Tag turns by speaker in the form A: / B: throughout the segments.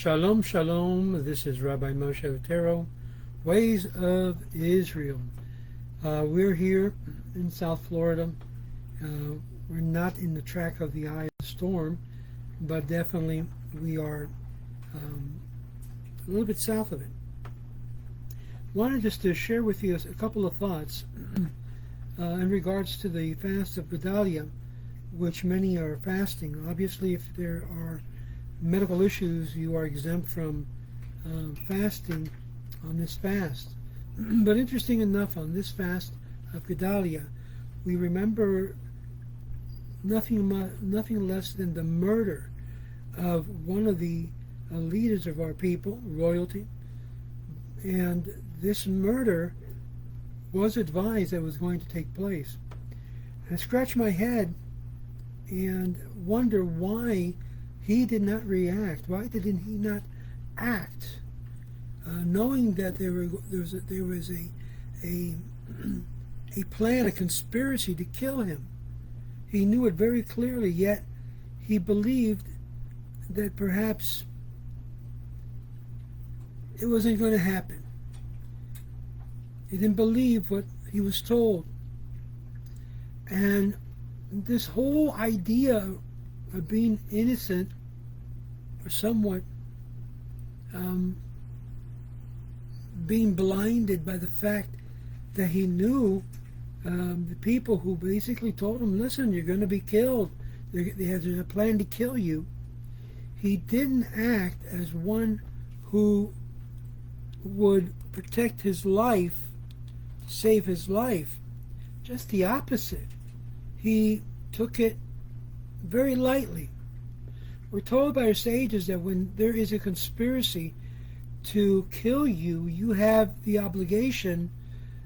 A: Shalom, shalom. This is Rabbi Moshe Otero, Ways of Israel. We're here in South Florida. We're not in the track of the eye of the storm, but definitely we are a little bit south of it. Wanted just to share with you a couple of thoughts in regards to the fast of Gedalia, which many are fasting. Obviously, if there are medical issues, you are exempt from fasting on this fast. But interesting enough, on this fast of Gedalia, we remember nothing less than the murder of one of the leaders of our people, royalty. And this murder was advised that was going to take place. I scratch my head and wonder why he did not react. Why didn't he not act, knowing that there was a plan, a conspiracy to kill him? He knew it very clearly, yet he believed that perhaps it wasn't going to happen. He didn't believe what he was told. And this whole idea of being innocent, or somewhat being blinded by the fact that he knew the people who basically told him, listen, you're going to be killed. There's a plan to kill you. He didn't act as one who would protect his life, save his life. Just the opposite. He took it very lightly. We're told by our sages that when there is a conspiracy to kill you, you have the obligation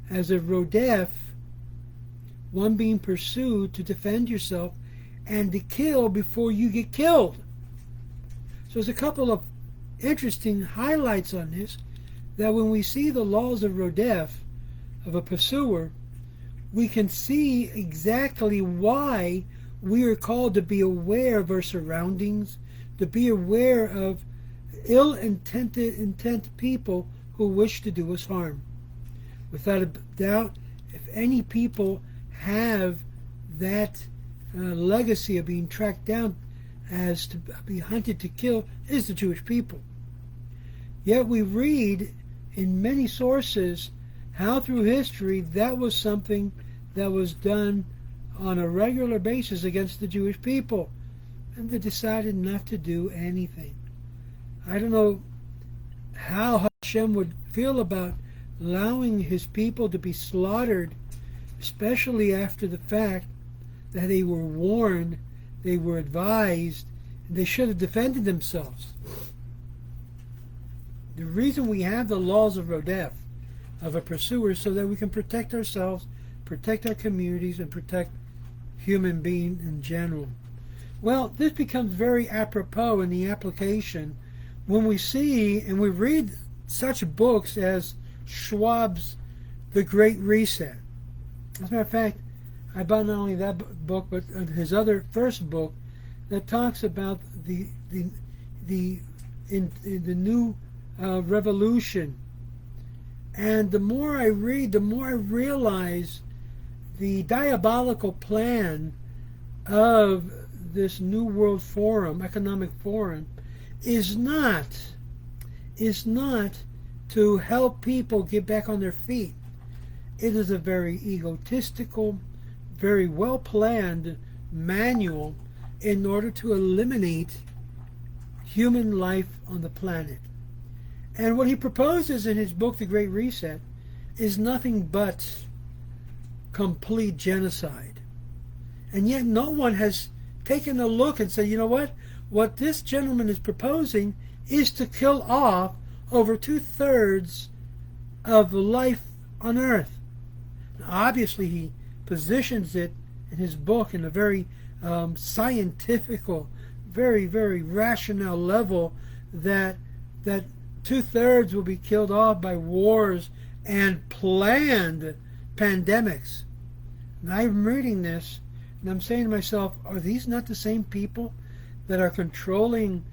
A: as a Rodef, one being pursued, to defend yourself and to kill before you get killed. So there's a couple of interesting highlights on this, that when we see the laws of Rodef, of a pursuer, we can see exactly why we are called to be aware of our surroundings, to be aware of ill-intent people who wish to do us harm. Without a doubt, if any people have that legacy of being tracked down as to be hunted to kill, it is the Jewish people. Yet we read in many sources how through history that was something that was done on a regular basis against the Jewish people, and they decided not to do anything. I don't know how Hashem would feel about allowing his people to be slaughtered, especially after the fact that they were warned, they were advised, and they should have defended themselves. The reason we have the laws of Rodef, of a pursuer, is so that we can protect ourselves, protect our communities, and protect human being in general. Well, this becomes very apropos in the application when we see and we read such books as Schwab's The Great Reset. As a matter of fact, I bought not only that book, but his other first book that talks about the new revolution. And the more I read, the more I realize the diabolical plan of this New World Forum, Economic Forum, is not to help people get back on their feet. It is a very egotistical, very well-planned manual in order to eliminate human life on the planet. And what he proposes in his book, The Great Reset, is nothing but complete genocide. And yet no one has taken a look and said, you know what? What this gentleman is proposing is to kill off over 2/3 of the life on Earth. Now, obviously, he positions it in his book in a very scientifical, very, very rational level that 2/3 will be killed off by wars and planned pandemics. And I'm reading this, and I'm saying to myself, are these not the same people that are controlling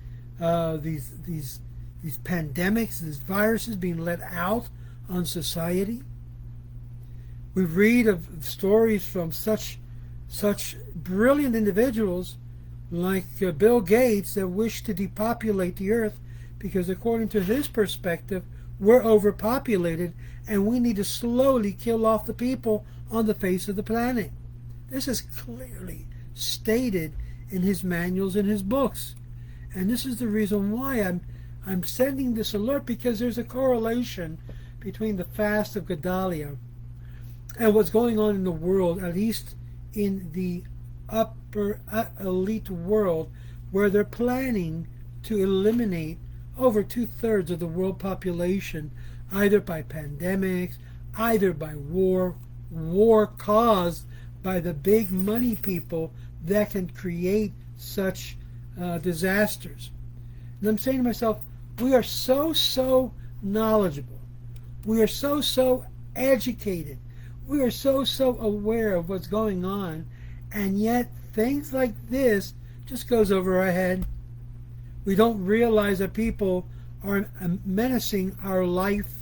A: these these pandemics, these viruses being let out on society. We read of stories from such brilliant individuals like Bill Gates that wish to depopulate the earth because according to his perspective, we're overpopulated and we need to slowly kill off the people on the face of the planet. This is clearly stated in his manuals and his books. And this is the reason why I'm sending this alert, because there's a correlation between the fast of Gedalia and what's going on in the world, at least in the upper elite world, where they're planning to eliminate over 2/3 of the world population, either by pandemics, either by war caused by the big money people that can create such disasters. And I'm saying to myself, we are so knowledgeable. We are so educated. We are so aware of what's going on, and yet things like this just goes over our head. We don't realize that people are menacing our life,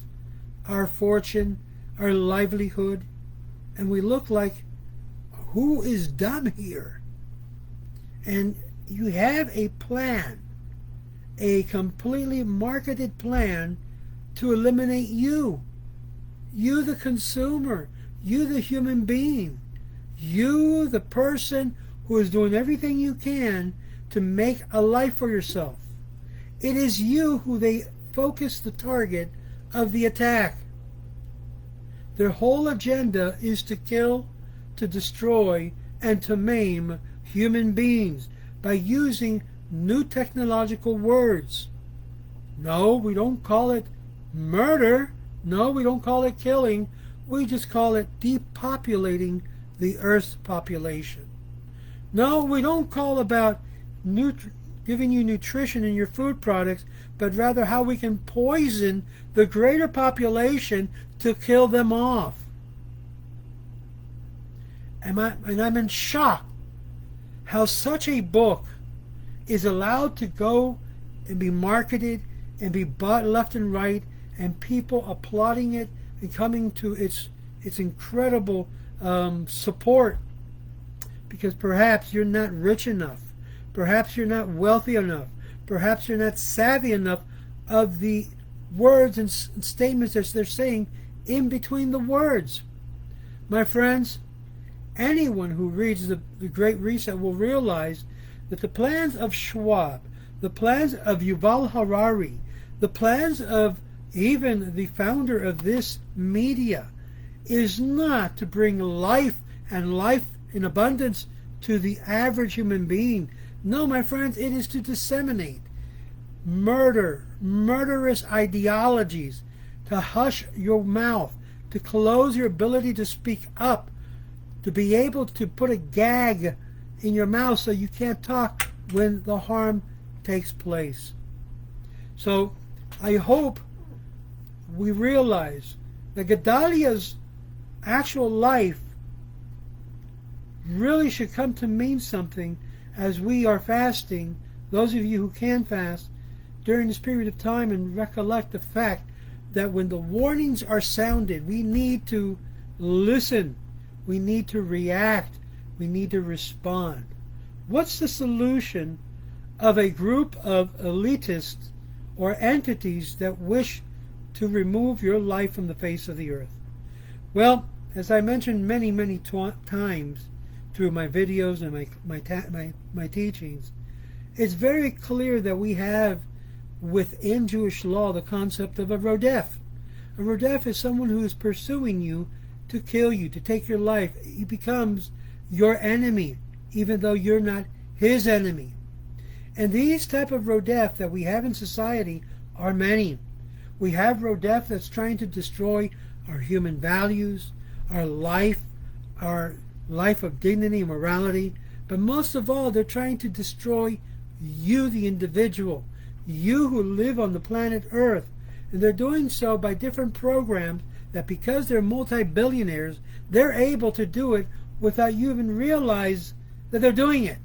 A: our fortune, our livelihood, and we look like, who is dumb here? And you have a plan, a completely marketed plan to eliminate you the consumer, you the human being, you the person who is doing everything you can to make a life for yourself. It is you who they focus the target of the attack. Their whole agenda is to kill, to destroy, and to maim human beings by using new technological words. No, we don't call it murder. No, we don't call it killing. We just call it depopulating the Earth's population. No, we don't call about giving you nutrition in your food products, but rather how we can poison the greater population to kill them off. And I'm in shock how such a book is allowed to go and be marketed and be bought left and right, and people applauding it and coming to its incredible support, because perhaps you're not rich enough, perhaps you're not wealthy enough, perhaps you're not savvy enough of the words and statements that they're saying in between the words. My friends, anyone who reads the Great Reset will realize that the plans of Schwab, the plans of Yuval Harari, the plans of even the founder of this media is not to bring life and life in abundance to the average human being. No, my friends, it is to disseminate murderous ideologies, to hush your mouth, to close your ability to speak up, to be able to put a gag in your mouth so you can't talk when the harm takes place. So I hope we realize that Gedaliah's actual life really should come to mean something as we are fasting, those of you who can fast during this period of time, and recollect the fact that when the warnings are sounded, we need to listen, we need to react, we need to respond. What's the solution of a group of elitists or entities that wish to remove your life from the face of the earth? Well, as I mentioned many times through my videos and my teachings, it's very clear that we have within Jewish law the concept of a Rodef. A Rodef is someone who is pursuing you to kill you, to take your life. He becomes your enemy, even though you're not his enemy. And these type of Rodef that we have in society are many. We have Rodef that's trying to destroy our human values, our life of dignity and morality. But most of all, they're trying to destroy you, the individual, you who live on the planet Earth. And they're doing so by different programs that, because they're multi-billionaires, they're able to do it without you even realize that they're doing it.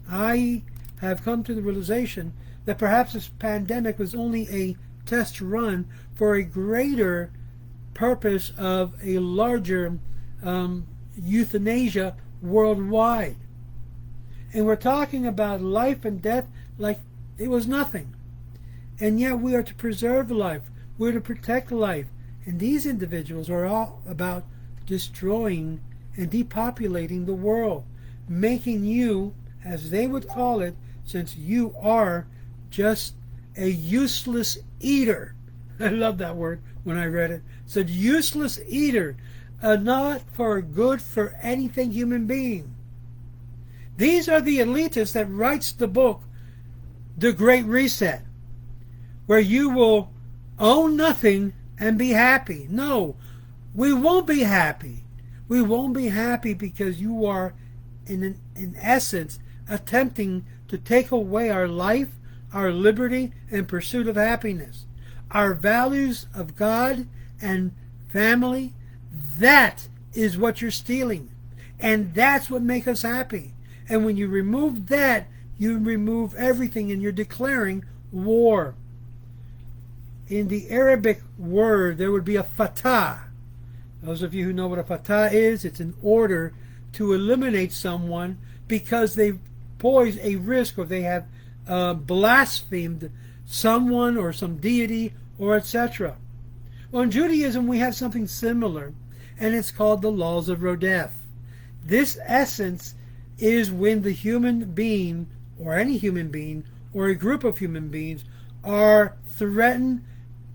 A: I have come to the realization that perhaps this pandemic was only a test run for a greater purpose of a larger euthanasia worldwide. And we're talking about life and death like it was nothing. And yet we are to preserve life. We're to protect life. And these individuals are all about destroying and depopulating the world, making you, as they would call it, since you are just a useless eater. I love that word when I read it. It's a useless eater, not for good for anything human being. These are the elitists that writes the book, The Great Reset, where you will own nothing and be happy. No, we won't be happy. We won't be happy because you are, in essence, attempting to take away our life, our liberty, and pursuit of happiness. Our values of God and family, that is what you're stealing. And that's what makes us happy. And when you remove that, you remove everything and you're declaring war. In the Arabic word, there would be a fatah. Those of you who know what a fatah is, it's an order to eliminate someone because they've posed a risk or they have blasphemed someone or some deity or etc. Well, in Judaism, we have something similar, and it's called the laws of Rodef. This essence is when the human being, or any human being, or a group of human beings are threatened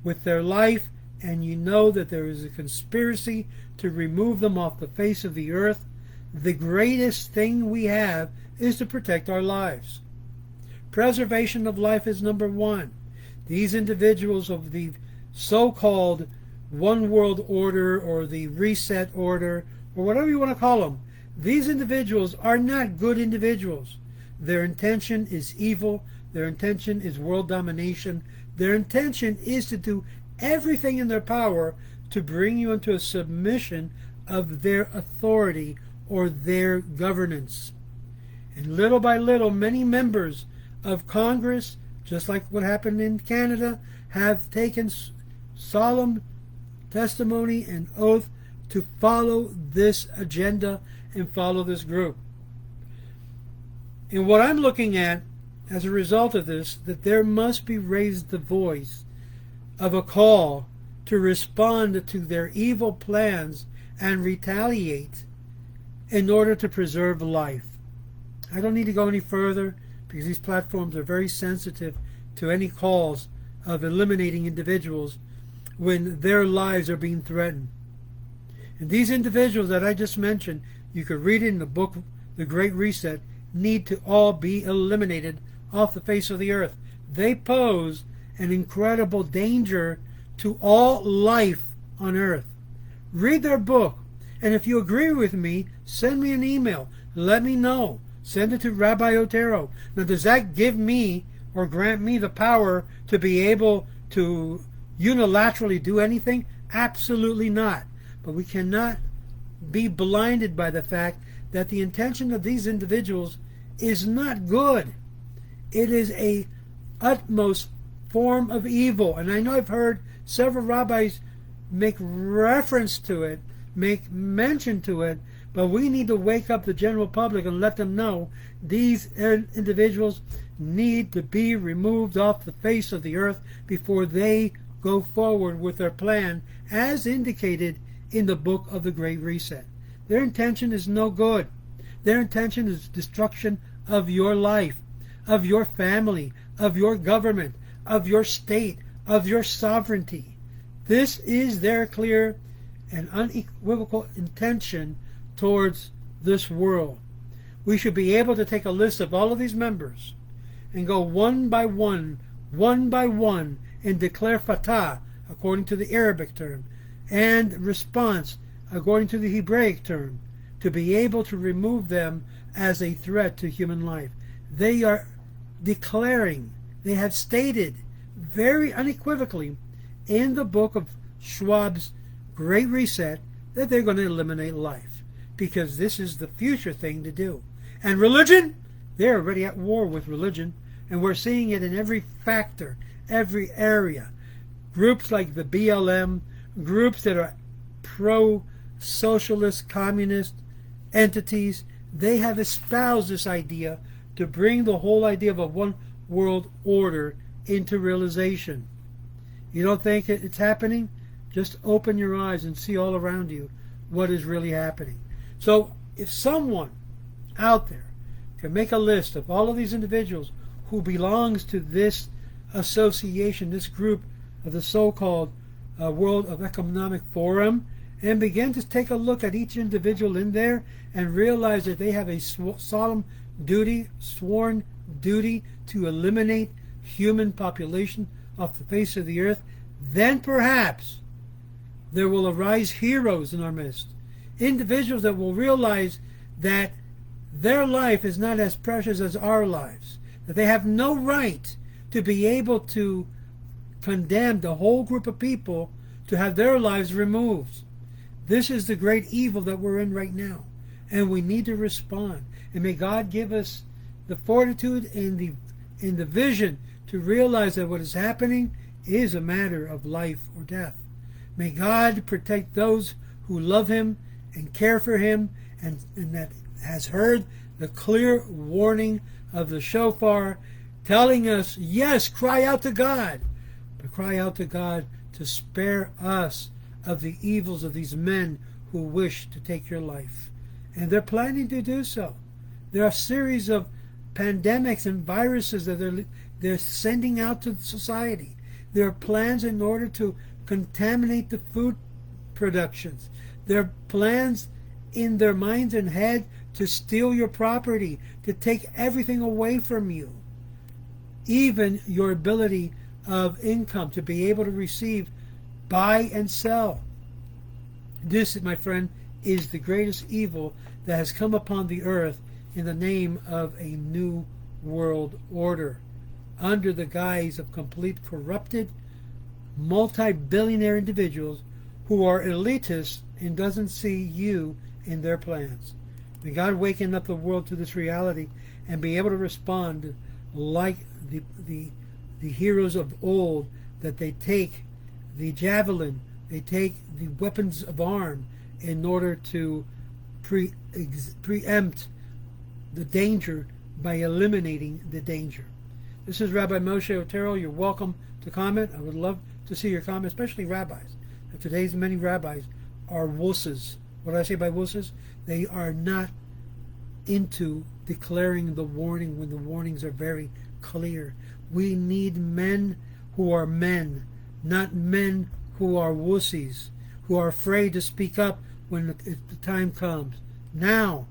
A: with their life, and you know that there is a conspiracy to remove them off the face of the earth. The greatest thing we have is to protect our lives. Preservation of life is number one. These individuals of the so-called one world order or the reset order or whatever you want to call them, these individuals are not good individuals. Their intention is evil. Their intention is world domination. Their intention is to do everything in their power to bring you into a submission of their authority or their governance. And little by little, many members of Congress, just like what happened in Canada, have taken solemn testimony and oath to follow this agenda and follow this group. And what I'm looking at as a result of this, that there must be raised the voice of a call to respond to their evil plans and retaliate in order to preserve life. I don't need to go any further because these platforms are very sensitive to any calls of eliminating individuals when their lives are being threatened. And these individuals that I just mentioned, you could read it in the book, The Great Reset, need to all be eliminated off the face of the earth. They pose an incredible danger to all life on earth. Read their book, and if you agree with me, send me an email. Let me know. Send it to Rabbi Otero. Now, does that give me or grant me the power to be able to unilaterally do anything? Absolutely not. But we cannot be blinded by the fact that the intention of these individuals is not good. It is a utmost form of evil. And I know I've heard several rabbis make reference to it, make mention to it, but we need to wake up the general public and let them know these individuals need to be removed off the face of the earth before they go forward with their plan as indicated in the book of the Great Reset. Their intention is no good. Their intention is destruction of your life, of your family, of your government, of your state, of your sovereignty. This is their clear and unequivocal intention towards this world. We should be able to take a list of all of these members and go one by one, and declare fatah according to the Arabic term and response according to the Hebraic term to be able to remove them as a threat to human life. They are declaring, they have stated very unequivocally in the book of Schwab's Great Reset that they're going to eliminate life because this is the future thing to do. And religion, they're already at war with religion, And we're seeing it in every factor, every area. Groups like the BLM, groups that are pro-socialist, communist entities, they have espoused this idea to bring the whole idea of a one world order into realization. You don't think it's happening? Just open your eyes and see all around you what is really happening. So if someone out there can make a list of all of these individuals who belongs to this association, this group of the so-called World of Economic Forum, and begin to take a look at each individual in there and realize that they have a solemn duty, sworn duty to eliminate human population off the face of the earth, then perhaps there will arise heroes in our midst. Individuals that will realize that their life is not as precious as our lives, that they have no right to be able to condemn the whole group of people to have their lives removed. This is the great evil that we're in right now, and we need to respond. And may God give us the fortitude and the vision to realize that what is happening is a matter of life or death. May God protect those who love Him and care for Him, and that has heard the clear warning of the shofar telling us, yes, cry out to God, but cry out to God to spare us of the evils of these men who wish to take your life. And they're planning to do so. There are a series of pandemics and viruses that they're sending out to society. There are plans in order to contaminate the food productions. There are plans in their minds and head to steal your property, to take everything away from you, even your ability of income to be able to receive, buy and sell. This, my friend, is the greatest evil that has come upon the earth in the name of a new world order, under the guise of complete corrupted, multi-billionaire individuals who are elitists and doesn't see you in their plans. May God waken up the world to this reality and be able to respond like the heroes of old, that they take the javelin, they take the weapons of arm in order to preempt the danger by eliminating the danger. This is Rabbi Moshe Otero. You're welcome to comment. I would love to see your comment, especially rabbis. Today's many rabbis are wusses. What do I say by wusses? They are not into declaring the warning when the warnings are very clear. We need men who are men, not men who are wussies, who are afraid to speak up when the time comes. Now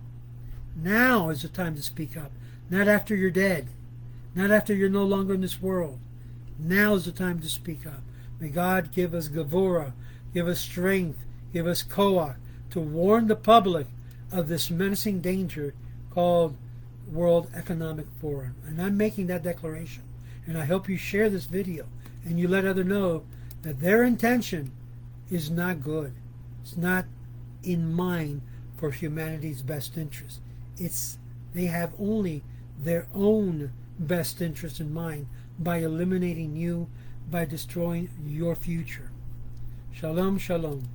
A: is the time to speak up. Not after you're dead. Not after you're no longer in this world. Now is the time to speak up. May God give us gevurah, give us strength, give us koach to warn the public of this menacing danger called World Economic Forum. And I'm making that declaration. And I hope you share this video and you let others know that their intention is not good. It's not in mind for humanity's best interest. They have only their own best interest in mind by eliminating you, by destroying your future. Shalom, shalom.